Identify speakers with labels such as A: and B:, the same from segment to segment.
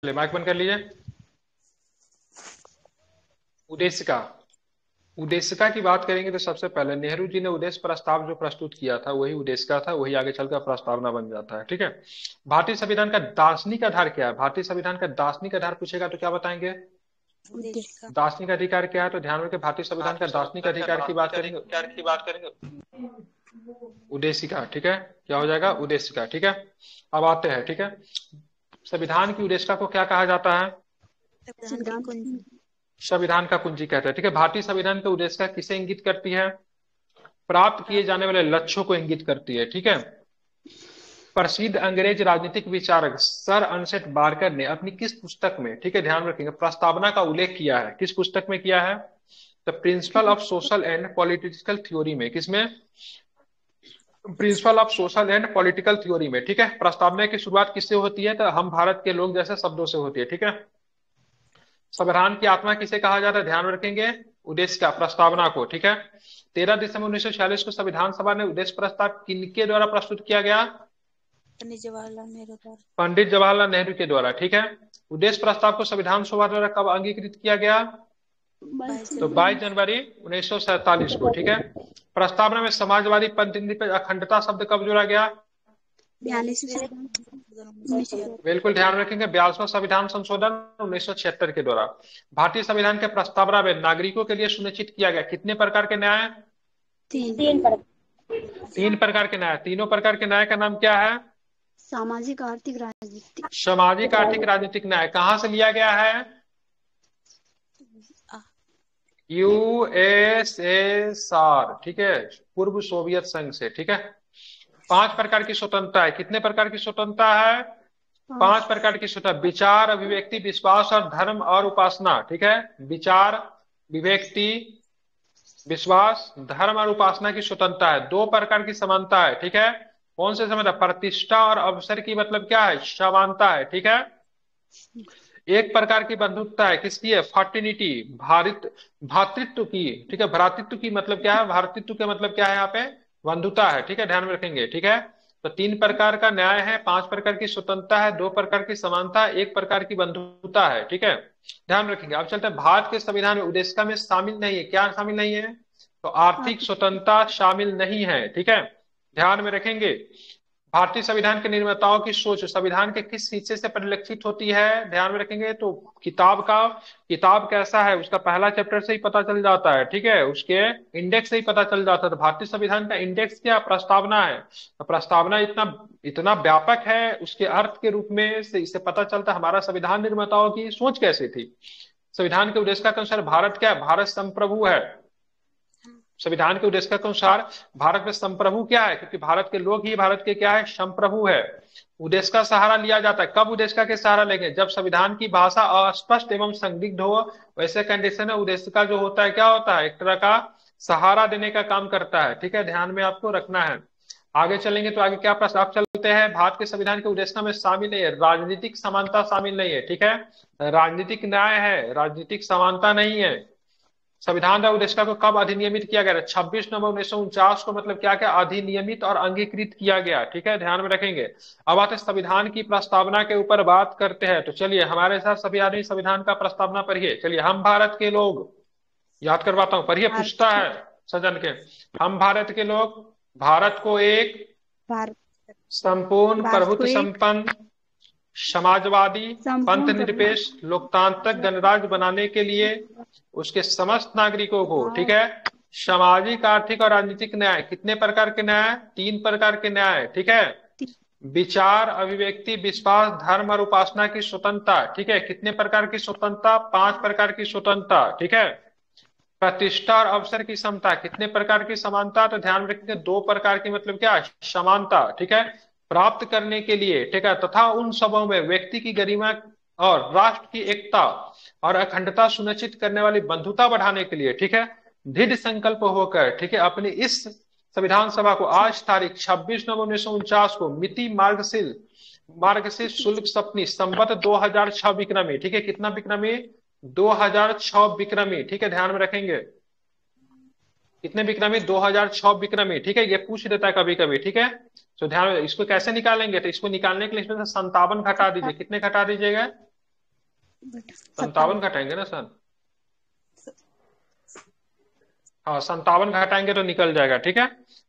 A: चलिए माइक बंद कर लीजिए। उद्देशिका। उद्देशिका की बात करेंगे तो सबसे पहले नेहरू जी ने उद्देश्य प्रस्ताव जो प्रस्तुत किया था वही उद्देशिका था, वही आगे चलकर प्रस्तावना बन जाता है। ठीक है। भारतीय संविधान का दार्शनिक आधार क्या है? भारतीय संविधान का दार्शनिक आधार पूछेगा तो क्या बताएंगे?
B: उद्देशिका।
A: दार्शनिक अधिकार क्या है? तो ध्यान रखें, भारतीय संविधान का
B: भारतीय
A: दार्शनिक
B: संविधान का
A: अधिकार की बात
B: दार्शनिक
A: करेंगे।
B: अधिकार की बात करेंगे।
A: उद्देशिका। ठीक है, क्या हो जाएगा? उद्देशिका। ठीक है। अब आते हैं। ठीक है, संविधान की उद्देशिका को क्या कहा जाता है?
B: संविधान की कुंजी।
A: संविधान का कुंजी कहते हैं। ठीक है। भारतीय संविधान की उद्देशिका किसे इंगित करती है? प्राप्त किए जाने वाले लक्ष्यों को इंगित करती है। ठीक है। प्रसिद्ध अंग्रेज राजनीतिक विचारक सर अनसेट बार्कर ने अपनी किस पुस्तक में, ठीक है ध्यान रखेंगे, प्रस्तावना का उल्लेख किया है? किस पुस्तक में किया है? The principle of social and political theory में। किसमें? Principle of social and political theory में। ठीक है। प्रस्तावना की शुरुआत किससे होती है? तो हम भारत के लोग जैसे शब्दों से होती है। ठीक है। संविधान की आत्मा किसे कहा जाता है? ध्यान रखेंगे, उद्देश्य का प्रस्तावना को। ठीक है। 13 दिसंबर 1946 को संविधान सभा ने उद्देश्य प्रस्ताव किनके द्वारा प्रस्तुत किया गया?
B: पंडित जवाहरलाल नेहरू द्वारा।
A: पंडित जवाहरलाल नेहरू के द्वारा। ठीक है। उद्देश्य प्रस्ताव को संविधान सभा द्वारा कब अंगीकृत किया गया?
B: 22
A: तो
B: जनवरी
A: 22 जनवरी 1947 को। ठीक है। प्रस्तावना में समाजवादी पंथी पे अखंडता शब्द कब जोड़ा गया?
B: 42वें संशोधन 1976।
A: बिल्कुल ध्यान रखेंगे, 42वां संविधान संशोधन 1976 के द्वारा। भारतीय संविधान के प्रस्तावना में नागरिकों के लिए सुनिश्चित किया गया कितने प्रकार के न्याय?
B: तीन।
A: 3 प्रकार के न्याय। तीनों प्रकार के न्याय का नाम क्या है?
C: सामाजिक, आर्थिक, राजनीतिक।
A: सामाजिक, आर्थिक, राजनीतिक न्याय कहां से लिया गया है? यूएसएसआर। ठीक है, पूर्व सोवियत संघ से। ठीक है। 5 प्रकार की स्वतंत्रता है। कितने प्रकार की स्वतंत्रता है? 5 प्रकार की स्वतंत्रता। विचार, अभिव्यक्ति, विश्वास और धर्म और उपासना। ठीक है। विचार, विभक्ति, विश्वास, धर्म और उपासना की स्वतंत्रता है। 2 प्रकार की समानता है। ठीक है। कौन से समानता? प्रतिष्ठा और अवसर की मतलब क्या है? समानता है। ठीक है। 1 प्रकार की बंधुत्वता है। किसकी है? फर्टिनिटी, भारत भ्रातृत्व की। ठीक है। भ्रातृत्व की मतलब क्या है? भ्रातृत्व का मतलब क्या है? यहाँ पे बंधुता है। ठीक है, ध्यान में रखेंगे। ठीक है। तो 3 प्रकार का न्याय है, 5 प्रकार की स्वतंत्रता है, 2 प्रकार की समानता है, 1 प्रकार की बंधुता है। ठीक है, ध्यान रखेंगे। अब चलते हैं भारत के संविधान में उद्देशिका में शामिल नहीं है। क्या शामिल नहीं है? तो आर्थिक स्वतंत्रता शामिल नहीं है। ठीक है, ध्यान में रखेंगे। भारतीय संविधान के निर्माताओं की सोच संविधान के किस हिस्से से परिलक्षित होती है? ध्यान में रखेंगे। तो किताब कैसा है उसका पहला चैप्टर से ही पता चल जाता है। ठीक है, उसके इंडेक्स से ही पता चल जाता है। तो भारतीय संविधान का इंडेक्स क्या? प्रस्तावना है। तो प्रस्तावना इतना इतना व्यापक है, उसके अर्थ के रूप में से इससे पता चलता है हमारा संविधान निर्माताओं की सोच कैसी थी। संविधान के उद्देश्य के अनुसार भारत क्या है? भारत संप्रभु है। संविधान के उद्देश्य के अनुसार भारत में संप्रभु क्या है? क्योंकि भारत के लोग ही भारत के क्या है? संप्रभु है। उद्देश्य का सहारा लिया जाता है। कब उद्देश्य के सहारा लेंगे? जब संविधान की भाषा अस्पष्ट एवं संदिग्ध हो। वैसे कंडीशन में उद्देश्य का जो होता है क्या होता है? एक तरह का सहारा देने का काम करता है। ठीक है, ध्यान में आपको रखना है। आगे चलेंगे तो आगे क्या प्रस्ताव चलते हैं। भारत के संविधान के उद्देश्य में शामिल नहीं है, राजनीतिक समानता शामिल नहीं है। ठीक है, राजनीतिक न्याय है, राजनीतिक समानता नहीं है। संविधान का उद्देश्य को कब अधिनियमित किया गया? 26 नवंबर 1949 को मतलब क्या क्या अधिनियमित और अंगीकृत किया गया। ठीक है, ध्यान में रखेंगे। अब आते संविधान की प्रस्तावना के ऊपर बात करते हैं। तो चलिए हमारे साथ सभी आदमी संविधान का प्रस्तावना पढ़िए। चलिए, हम भारत के लोग, याद करवाता हूं, पढ़िए, पूछता है सजन के। हम भारत के लोग भारत को एक
C: भारत
A: संपूर्ण
C: भारत को
A: प्रभुत्व
C: एक
A: संपन्न समाजवादी पंथ
C: संपूर्ण
A: निरपेक्ष लोकतांत्रिक गणराज्य बनाने के लिए उसके समस्त नागरिकों को, ठीक है, सामाजिक, आर्थिक और राजनीतिक न्याय, कितने प्रकार के न्याय? 3 प्रकार के न्याय। ठीक है, विचार, अभिव्यक्ति, विश्वास, धर्म और उपासना की स्वतंत्रता। ठीक है, कितने प्रकार की स्वतंत्रता? 5 प्रकार की स्वतंत्रता। ठीक है, प्रतिष्ठा और अवसर की समता, कितने प्रकार की समानता? तो ध्यान रखेंगे 2 प्रकार की मतलब क्या? समानता। ठीक है, प्राप्त करने के लिए, ठीक है, तथा उन सबों में व्यक्ति की गरिमा और राष्ट्र की एकता और अखंडता सुनिश्चित करने वाली बंधुता बढ़ाने के लिए, ठीक है, दृढ़ संकल्प होकर, ठीक है, अपनी इस संविधान सभा को आज तारीख 26 नवंबर 1949 को मिति मार्गशीर्ष शुल्क सप्तमी संवत 2006 विक्रमी, ठीक है, कितना विक्रमी? 2006 विक्रमी। ठीक है, ध्यान में रखेंगे, कितने विक्रमी? 2006 विक्रमी। ठीक है, ये पूछ देता है कभी कभी। ठीक है, तो ध्यान, इसको कैसे निकालेंगे? तो इसको निकालने के लिए इसमें से 57 घटा दीजिए। कितने घटा दीजिएगा?
C: बटा
A: 57 घटाएंगे ना सर? हाँ 57 घटाएंगे तो निकल जाएगा, ठीक है,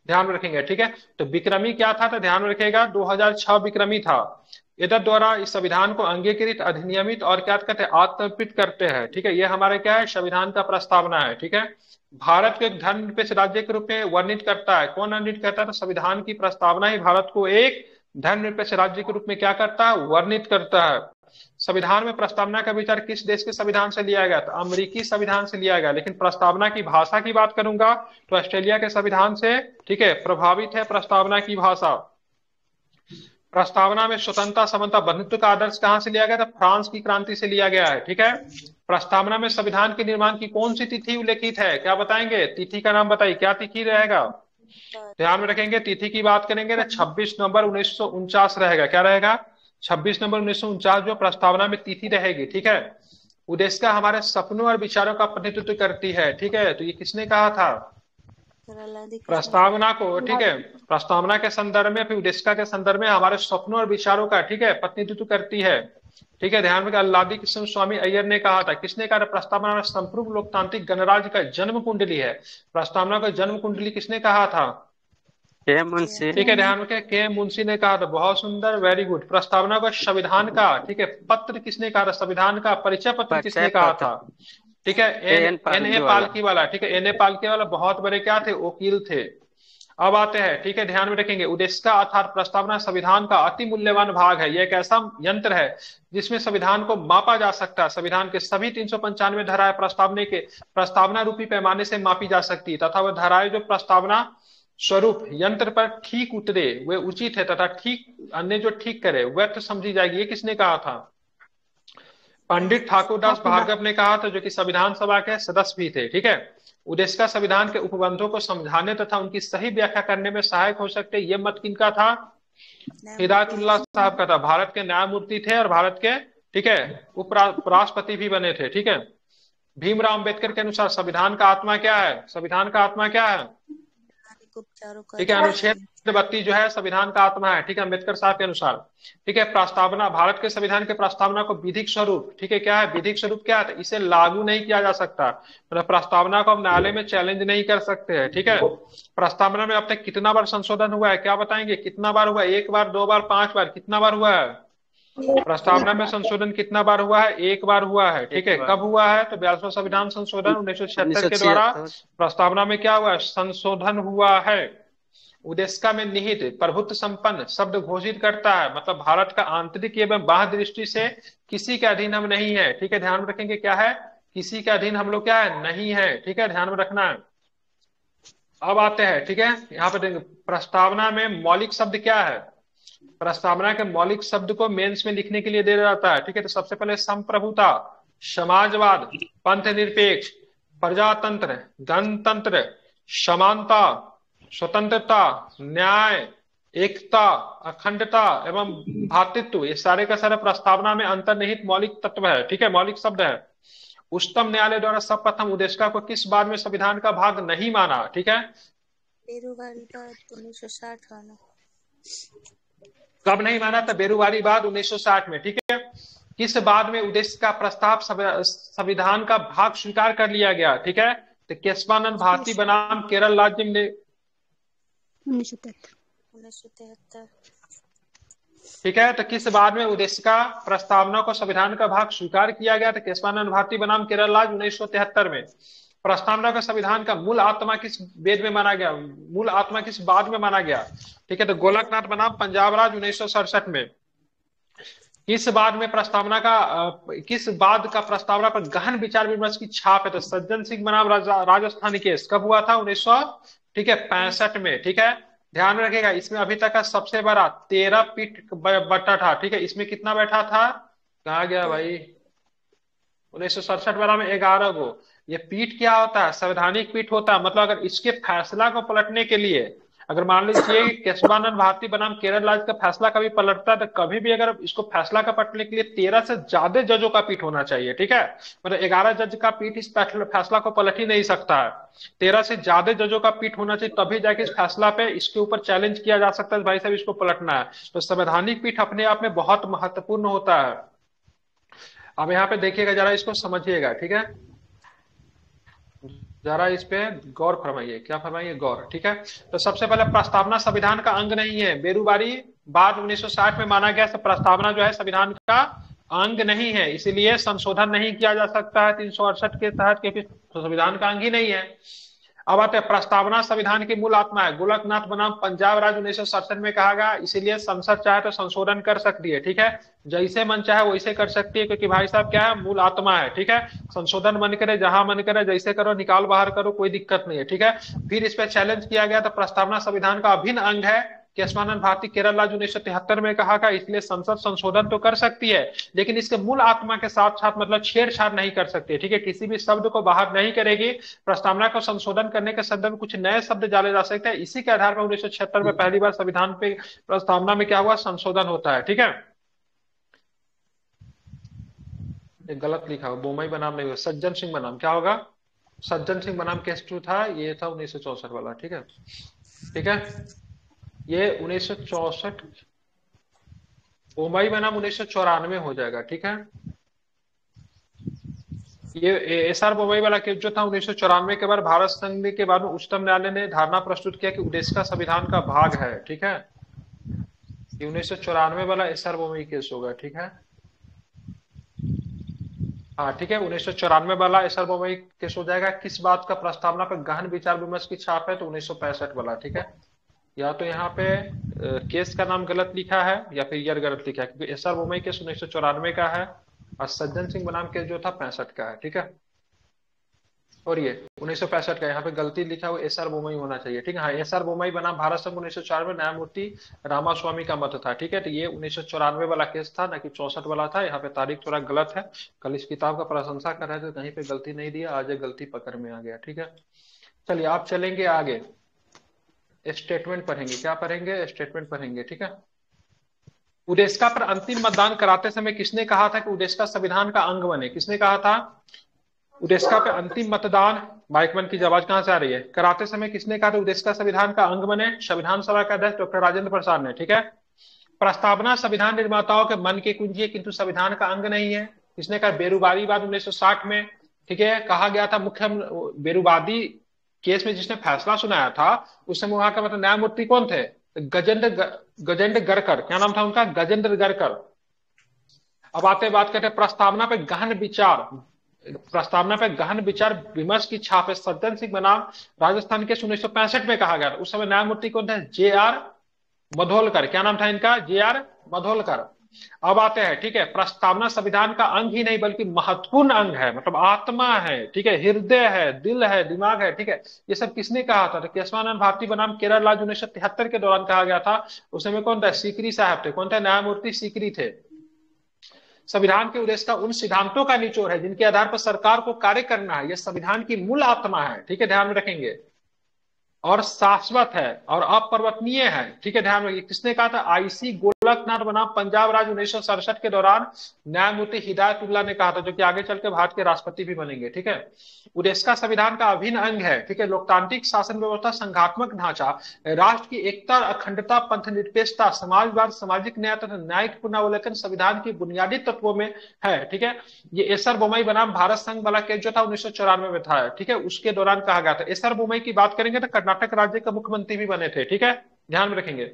A: ध्यान में रखेंगे, ठीक है। तो विक्रमी क्या था, तो ध्यान में रखेगा 2006 विक्रमी था। एतद द्वारा इस संविधान को अंगीकृत, अधिनियमित और क्या कहते हैं, आत्मर्पित करते हैं, ठीक है। ये हमारे क्या है, संविधान का प्रस्तावना है, ठीक है। भारत को एक धर्मनिरपेक्ष राज्य के रूप में वर्णित करता है। कौन वर्णित करता है, तो संविधान की प्रस्तावना ही भारत को एक धर्मनिरपेक्ष राज्य के रूप में क्या करता है, वर्णित करता है। संविधान में प्रस्तावना का विचार किस देश के संविधान से लिया गया, तो अमेरिकी संविधान से लिया गया। लेकिन प्रस्तावना की भाषा की बात करूंगा तो ऑस्ट्रेलिया के संविधान से, ठीक है, प्रभावित है प्रस्तावना की भाषा। प्रस्तावना में स्वतंत्रता, समता, बंधुत्व का आदर्श कहां से लिया गया था, फ्रांस की क्रांति से लिया गया है, ठीक है। प्रस्तावना में संविधान के निर्माण की कौन सी तिथि उल्लेखित है, क्या बताएंगे, तिथि का नाम बताइए, क्या तिथि रहेगा, ध्यान में रखेंगे। तिथि की बात करेंगे तो 26 नवंबर 1949 रहेगा। क्या रहेगा, 26 नवंबर 1949 जो प्रस्तावना में तिथि रहेगी, ठीक है। उद्देश्य हमारे सपनों और विचारों का प्रतिनिधित्व करती है, ठीक है। तो ये किसने कहा था, प्रस्तावना को, ठीक है। प्रस्तावना के संदर्भ में, फिर उद्देश्य के संदर्भ में हमारे सपनों और विचारों का, ठीक है, प्रतिनिधित्व करती है, ठीक है। ध्यान में, अल्लादी कृष्ण स्वामी अय्यर ने कहा था, किसने कहा, प्रस्तावना में संपूर्ण लोकतांत्रिक गणराज्य का जन्म कुंडली है। प्रस्तावना का जन्म कुंडली किसने कहा था,
D: के मुंशी।
A: ठीक है, ध्यान रखें, के मुंशी ने कहा था, बहुत सुंदर, वेरी गुड। प्रस्तावना को संविधान का, ठीक है, पत्र किसने कहा था, संविधान का परिचय पत्र किसने कहा था, ठीक है, एन ए पालकी वाला, ठीक है, एन ए पालकी वाला बहुत बड़े क्या थे, वकील थे। अब आते हैं, ठीक है, ध्यान में रखेंगे, उद्देश्य अर्थात प्रस्तावना संविधान का अति मूल्यवान भाग है। यह एक ऐसा यंत्र है जिसमें संविधान को मापा जा सकता है। संविधान के सभी 395 धाराएं प्रस्तावना रूपी पैमाने से मापी जा सकती है, तथा वह धाराएं जो प्रस्तावना स्वरूप यंत्र पर ठीक उतरे वे उचित है, तथा ठीक अन्य जो ठीक करे व्यर्थ समझी जाएगी। ये किसने कहा था, पंडित ठाकुरदास भार्गव ने कहा था, जो कि संविधान सभा के सदस्य भी थे, ठीक है। उद्देश्य का संविधान के उपबंधों को समझाने तथा उनकी सही व्याख्या करने में सहायक हो सकते। ये मत किनका था, हिदायतुल्लाह साहब का था, भारत के न्यायमूर्ति थे और भारत के, ठीक है, उपराष्ट्रपति भी बने थे, ठीक है। भीमराव अंबेडकर के अनुसार संविधान का आत्मा क्या है, संविधान का आत्मा क्या है, ठीक है, अनुच्छेद 32 जो है संविधान का आत्मा है, ठीक है, अम्बेडकर साहब के अनुसार, ठीक है। प्रस्तावना, भारत के संविधान के प्रस्तावना को विधिक स्वरूप, ठीक है, क्या है, विधिक स्वरूप क्या है, इसे लागू नहीं किया जा सकता, मतलब प्रस्तावना को हम न्यायालय में चैलेंज नहीं कर सकते हैं, ठीक है। प्रस्तावना में अब तक कितना बार संशोधन हुआ है, क्या बताएंगे, कितना बार हुआ है, 1 बार, 2 बार, 5 बार, कितना बार हुआ है, प्रस्तावना में संशोधन कितना बार हुआ है, 1 बार हुआ है, ठीक है। कब हुआ है, तो 42वां संविधान संशोधन 1976 के द्वारा प्रस्तावना में क्या हुआ है, संशोधन हुआ है। उद्देश्य में निहित प्रभुत्व संपन्न शब्द घोषित करता है, मतलब भारत का आंतरिक एवं बाह्य दृष्टि से किसी के अधीन हम नहीं है, ठीक है, ध्यान में रखेंगे, क्या है, किसी के अधीन हम लोग क्या है, नहीं है, ठीक है, ध्यान में रखना है। अब आते हैं, ठीक है, यहाँ पे देखेंगे प्रस्तावना में मौलिक शब्द क्या है, प्रस्तावना के मौलिक शब्द को मेंस में लिखने के लिए दे जाता है, ठीक है। तो सबसे पहले संप्रभुता, समाजवाद, पंथ निरपेक्ष, प्रजातंत्र, गणतंत्र, समानता, स्वतंत्रता, न्याय, एकता, अखंडता एवं भ्रातृत्व, ये सारे का सारे प्रस्तावना में अंतर्निहित मौलिक तत्व है, ठीक है, मौलिक शब्द है। उच्चतम न्यायालय द्वारा सर्वप्रथम उद्देश्य को किस बात में संविधान का भाग नहीं माना, ठीक है,
B: 1960 वाला,
A: कब नहीं माना था, बेरुवारी बाद 1960 में, ठीक है। किस बाद में उद्देश्य का प्रस्ताव संविधान का भाग स्वीकार कर लिया गया, ठीक है, तो केशवानंद भारती बनाम केरल राज्य में
B: 1973,
A: ठीक है। तो किस बाद में उद्देश्य का प्रस्तावना को संविधान का भाग स्वीकार किया गया, तो केशवानंद भारती बनाम केरल राज्य 1973 में। प्रस्तावना का संविधान का मूल आत्मा किस वेद में माना गया, मूल आत्मा किस बाद में माना गया, ठीक है, तो गोलकनाथ बनाम पंजाब राज्य 1967 में। किस बाद में प्रस्तावना का किस बाद का प्रस्तावना पर गहन विचार विमर्श की छाप है, तो सज्जन सिंह बनाम राजस्थान केस कब हुआ था, 1965 में, ठीक है। ध्यान में रखेगा, इसमें अभी तक का सबसे बड़ा 13 पीठ बटा था, ठीक है, इसमें कितना बैठा था, कहा गया भाई, 1967 वाला में 11 गो। ये पीठ क्या होता है, संवैधानिक पीठ होता है, मतलब अगर इसके फैसला को पलटने के लिए, अगर मान लीजिए केशवानंद भारती बनाम केरल राज्य का फैसला कभी पलटता है, तो कभी भी अगर इसको फैसला का पलटने के लिए 13 से ज्यादा जजों का पीठ होना चाहिए, ठीक है, मतलब 11 जज का पीठ इस फैसला को पलट ही नहीं सकता है, 13 से ज्यादा जजों का पीठ होना चाहिए, तभी जाके इस फैसला पे इसके ऊपर चैलेंज किया जा सकता है, भाई साहब इसको पलटना है। तो संवैधानिक पीठ अपने आप में बहुत महत्वपूर्ण होता है। अब यहाँ पे देखिएगा जरा, इसको समझिएगा, ठीक है। जरा इस पे गौर फरमाइए, क्या फरमाइए, गौर, ठीक है। तो सबसे पहले प्रस्तावना संविधान का अंग नहीं है, बेरुबारी बाद 1960 में माना गया, प्रस्तावना जो है संविधान का अंग नहीं है, इसीलिए संशोधन नहीं किया जा सकता है 368 के तहत, क्योंकि संविधान का अंग ही नहीं है। अब आते हैं, प्रस्तावना संविधान की मूल आत्मा है, गोलकनाथ बनाम पंजाब राज्य 1967 में कहा गया, इसीलिए संसद चाहे तो संशोधन कर सकती है, ठीक है। जैसे मन चाहे वैसे कर सकती है, क्योंकि भाई साहब क्या है, मूल आत्मा है, ठीक है। संशोधन मन करे जहां मन करे जैसे करो, निकाल बाहर करो, कोई दिक्कत नहीं है, ठीक है। फिर इस पर चैलेंज किया गया, तो प्रस्तावना संविधान का अभिन्न अंग है, केशवानंद भारती केरल राज्य 1973 में कहा गया, इसलिए संसद संशोधन तो कर सकती है, लेकिन इसके मूल आत्मा के साथ साथ मतलब छेड़छाड़ नहीं कर सकती, ठीक है। किसी भी शब्द को बाहर नहीं करेगी। प्रस्तावना को संशोधन करने के संदर्भ में कुछ नए शब्द डाले जा सकते हैं, इसी के आधार पर 1976 में पहली बार संविधान पे प्रस्तावना में क्या हुआ, संशोधन होता है, ठीक है। गलत लिखा हुआ, बोमई बनाम नहीं हुआ, सज्जन सिंह बनाम क्या होगा, सज्जन सिंह बनाम केस 2 था, ये था 1964 वाला, ठीक है, ठीक है। ये 1964, बोमई बनाम 1994 हो जाएगा, ठीक है। ये एसआर बोमई वाला केस जो था 1994 के बाद भारत संघ के बाद में उच्चतम न्यायालय ने धारणा प्रस्तुत किया कि उड़ीसा संविधान का भाग है, ठीक है। ये 1994 वाला एसआर बोमई केस होगा, ठीक है। हाँ ठीक है, 1994 वाला एसआर बोमई केस हो जाएगा। किस बात का प्रस्तावना पर गहन विचार विमर्श की छाप है, तो 1965 वाला, ठीक है। या तो यहाँ पे केस का नाम गलत लिखा है या फिर ईयर गलत लिखा है, क्योंकि एसआर बोमई केस 1994 का है और सज्जन सिंह बनाम केस जो था 65 का है, ठीक है। और ये 1965 का यहाँ पे गलती लिखा हुआ एसआर बोमई होना चाहिए, ठीक है। हाँ, एसआर बोमई बनाम भारत संघ 1904 में न्यायमूर्ति रामास्वामी का मत था, ठीक है। तो ये 1994 वाला केस था, ना कि 64 वाला था। यहाँ पे तारीख थोड़ा गलत है, कल इस किताब का प्रशंसा कर रहे थे, कहीं पे गलती नहीं दिया, आज गलती पकड़ में आ गया, ठीक है। चलिए आप चलेंगे आगे, स्टेटमेंट पढ़ेंगे, क्या पढ़ेंगे, स्टेटमेंट पढ़ेंगे, ठीक है। उडेस्का पर अंतिम मतदान कराते समय किसने कहा था कि उडेस्का संविधान का अंग बने, किसने कहा था। उडेस्का पे अंतिम मतदान, माइकमैन की आवाज कहां से आ रही है, कराते समय किसने कहा था उडेस्का संविधान का अंग बने, संविधान सभा का अध्यक्ष डॉक्टर राजेंद्र प्रसाद ने, ठीक है। प्रस्तावना संविधान निर्माताओं के मन की कुंजी है, किंतु संविधान का अंग नहीं है, किसने कहा, बेरुबारी बाद 1960 में, ठीक है। कहा गया था मुख्य बेरुबादी केस में जिसने फैसला सुनाया था, उस समय वहां का मतलब न्यायमूर्ति कौन थे, गजेंद्र गरकर, क्या नाम था उनका, गजेंद्र गरकर। अब आते बात करते हैं प्रस्तावना पे गहन विचार, प्रस्तावना पे गहन विचार विमर्श की छाप है, सज्जन सिंह बनाम राजस्थान के 1965 में कहा गया। उस समय न्यायमूर्ति कौन थे, जे.आर. मधोलकर, क्या नाम था इनका, जे.आर. मधोलकर। अब आते हैं, ठीक है, प्रस्तावना संविधान का अंग ही नहीं बल्कि महत्वपूर्ण अंग है, मतलब आत्मा है, ठीक है, हृदय है, दिल है, दिमाग है, ठीक है। ये सब किसने कहा था, तो केशवानंद भारती बनाम केरल राज्य 1973 के दौरान कहा गया था। उस समय कौन था, सीकरी साहब थे, कौन थे, न्यायमूर्ति सीकरी थे। संविधान के उद्देश्य का उन सिद्धांतों का निचोड़ है जिनके आधार पर सरकार को कार्य करना है, यह संविधान की मूल आत्मा है, ठीक है, ध्यान में रखेंगे, और शाश्वत है और अपरिवर्तनीय है, ठीक है, ध्यान रखिए। किसने कहा था, आईसी गोलकनाथ बनाम पंजाब राज्य 1967 के दौरान न्यायमूर्ति हिदायतुल्लाह ने कहा था, जो कि आगे चल के भारत के राष्ट्रपति भी बनेंगे, ठीक है। उड़ीसा संविधान का अभिन्न अंग है, ठीक है। लोकतांत्रिक शासन व्यवस्था, संघात्मक ढांचा, राष्ट्र की एकता, अखंडता, पंथ निरपेक्षता, समाजवाद, सामाजिक न्याय तथा न्यायिक पुनरावलोकन संविधान की बुनियादी तत्वों में है, ठीक है। ये एसआर बोमई बनाम भारत संघ वाला केस जो था 1994 में था, ठीक है, उसके दौरान कहा गया था। एसआर बोमई की बात करेंगे तो कर्नाटक राज्य का मुख्यमंत्री भी बने थे, ठीक है, ध्यान में रखेंगे।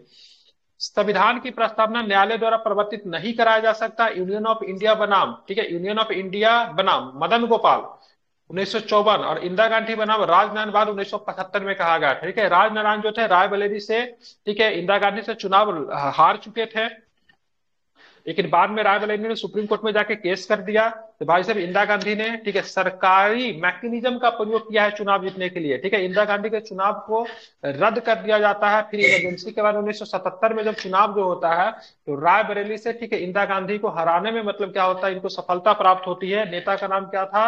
A: संविधान की प्रस्तावना न्यायालय द्वारा प्रवर्तित नहीं कराया जा सकता, यूनियन ऑफ इंडिया बनाम, ठीक है, यूनियन ऑफ इंडिया बनाम मदन गोपाल 1954 और इंदिरा गांधी बनाम राजनारायण 1975 में कहा गया, ठीक है। राजनारायण जो थे रायबरेली से, ठीक है, इंदिरा गांधी से चुनाव हार चुके थे, लेकिन बाद में रायबरेली ने सुप्रीम कोर्ट में जाके केस कर दिया, तो भाई साहब इंदिरा गांधी ने, ठीक है, सरकारी मैकेनिज्म का प्रयोग किया है चुनाव जीतने के लिए, ठीक है। इंदिरा गांधी के चुनाव को रद्द कर दिया जाता है, फिर इमरजेंसी के बाद 1977 में जब चुनाव जो होता है, तो रायबरेली से, ठीक है, इंदिरा गांधी को हराने में मतलब क्या होता है, इनको सफलता प्राप्त होती है। नेता का नाम क्या था,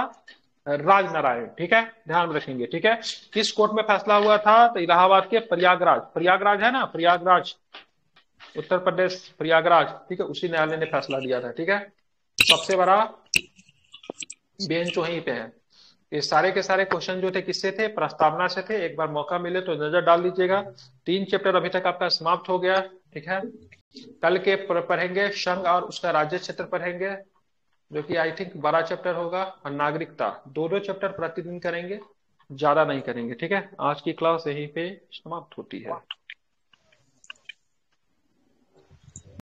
A: राजनारायण, ठीक है, ध्यान रखेंगे, ठीक है। किस कोर्ट में फैसला हुआ था, तो इलाहाबाद के प्रयागराज, प्रयागराज है ना, प्रयागराज उत्तर प्रदेश, प्रयागराज, ठीक है, उसी न्यायालय ने फैसला दिया था, ठीक है। सबसे बड़ा बेंच वहीं पे है। ये सारे के सारे क्वेश्चन जो थे किससे थे, प्रस्तावना से थे। एक बार मौका मिले तो नजर डाल लीजिएगा। 3 चैप्टर अभी तक आपका समाप्त हो गया, ठीक है। कल के पढ़ेंगे संघ और उसका राज्य क्षेत्र पढ़ेंगे, जो कि आई थिंक बड़ा चैप्टर होगा, और नागरिकता। दो दो चैप्टर प्रतिदिन करेंगे, ज्यादा नहीं करेंगे। ठीक है, आज की क्लास यहीं पे समाप्त होती है।